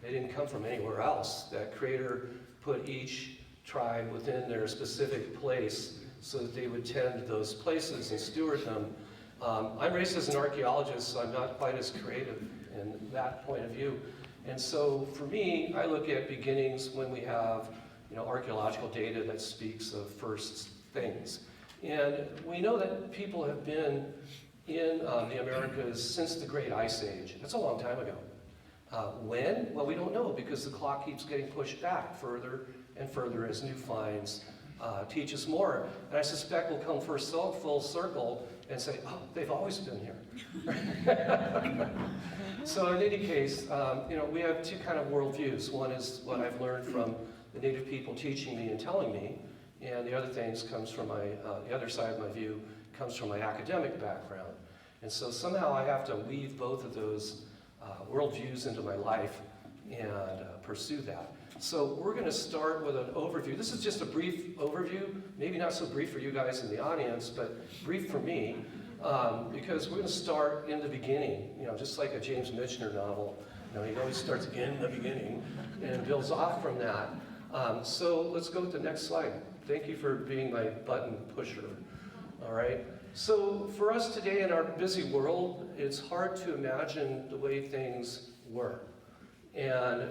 They didn't come from anywhere else. That Creator put each tribe within their specific place so that they would tend to those places and steward them. I'm raised as an archaeologist, so I'm not quite as creative in that point of view. And so for me, I look at beginnings when we have archaeological data that speaks of first things. And we know that people have been in the Americas since the Great Ice Age. That's a long time ago. When? Well, we don't know because the clock keeps getting pushed back further and further as new finds teach us more. And I suspect we'll come full circle and say, oh, they've always been here. So in any case, we have two kind of worldviews. One is what I've learned from the native people teaching me and telling me, and the other things comes from the other side of my view comes from my academic background. And so somehow I have to weave both of those worldviews into my life and pursue that. So we're going to start with an overview. This is just a brief overview, maybe not so brief for you guys in the audience, but brief for me, because we're going to start in the beginning, just like a James Michener novel. He always starts in the beginning and builds off from that. So let's go to the next slide. Thank you for being my button pusher. All right. So for us today in our busy world, it's hard to imagine the way things were. And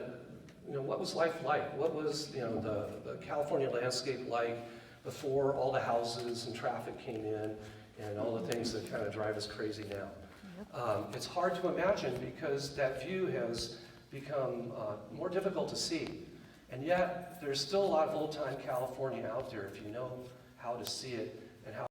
what was life like? What was the California landscape like before all the houses and traffic came in and all the things that kind of drive us crazy now? It's hard to imagine because that view has become more difficult to see. And yet, there's still a lot of old-time California out there if you know how to see it.